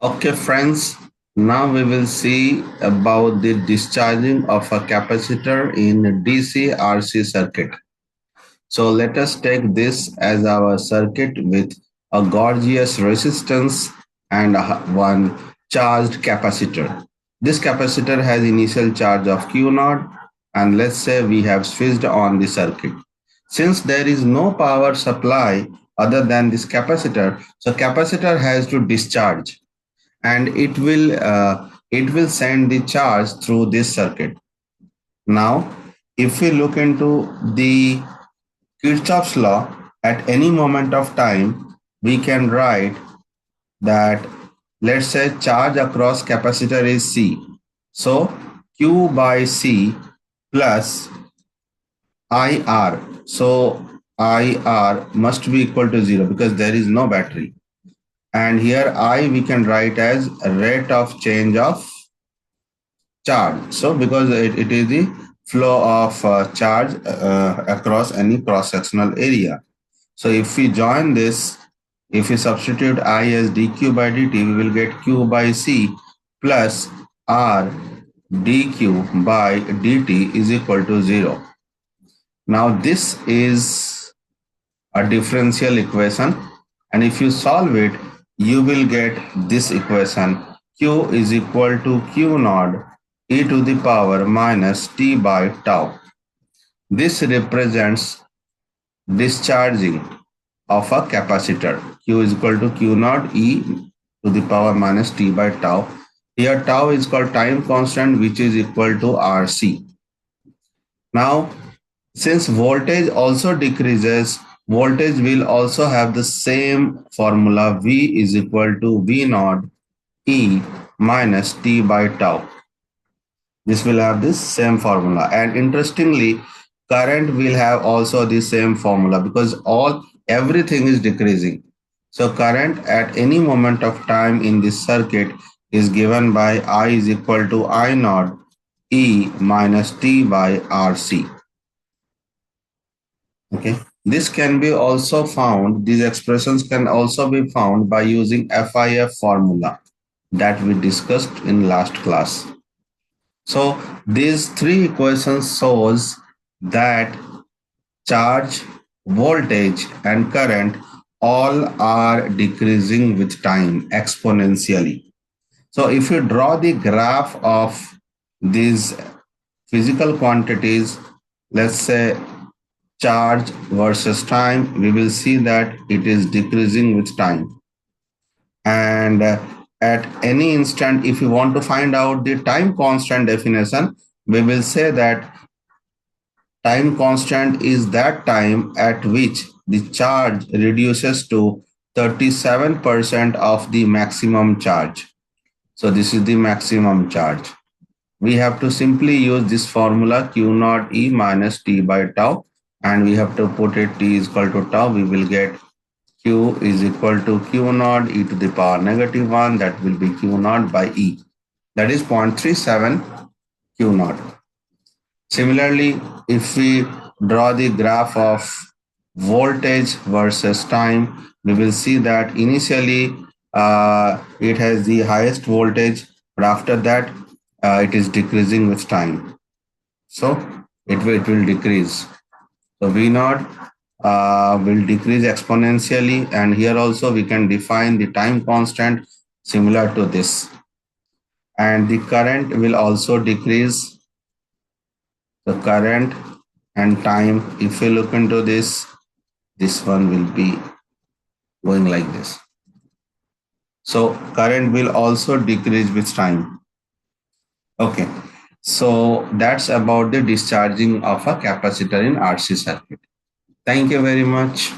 Okay, friends, now we will see about the discharging of a capacitor in DC RC circuit. So let us take this as our circuit with a gorgeous resistance and one charged capacitor. This capacitor has initial charge of Q naught, and let's say we have switched on the circuit. Since there is no power supply other than this capacitor, so capacitor has to discharge, and it will send the charge through this circuit. Now, if we look into the Kirchhoff's law, at any moment of time, we can write that, let's say, charge across capacitor is C. So Q by C plus IR. So IR must be equal to 0 because there is no battery. And here I we can write as rate of change of charge. So because it is the flow of charge across any cross-sectional area. So if we join this, if we substitute I as dq by dt, we will get q by c plus r dq by dt is equal to 0. Now this is a differential equation, and if you solve it, you will get this equation: q is equal to q naught e to the power minus t by tau. This represents discharging of a capacitor. Q is equal to q naught e to the power minus t by tau. Here tau is called time constant, which is equal to RC. Now, since voltage also decreases, voltage will also have the same formula: V is equal to V naught E minus T by tau. This will have this same formula. And interestingly, current will have also the same formula because everything is decreasing. So current at any moment of time in this circuit is given by I is equal to I naught E minus T by RC. Okay. This can be also found, these expressions can also be found by using FIF formula that we discussed in last class. So these three equations shows that charge, voltage and current all are decreasing with time exponentially. So if you draw the graph of these physical quantities, let's say charge versus time, we will see that it is decreasing with time. And at any instant, if you want to find out the time constant definition, we will say that time constant is that time at which the charge reduces to 37% of the maximum charge. So this is the maximum charge. We have to simply use this formula Q naught E minus T by tau, and we have to put it T is equal to tau. We will get Q is equal to Q naught e to the power negative 1. That will be Q naught by E. That is 0.37 Q naught. Similarly, if we draw the graph of voltage versus time, we will see that initially it has the highest voltage, but after that it is decreasing with time. So it will decrease. So V naught will decrease exponentially, and here also we can define the time constant similar to this. And the current will also decrease. The current and time, if you look into this one will be going like this. So current will also decrease with time. Okay, so that's about the discharging of a capacitor in RC circuit. Thank you very much.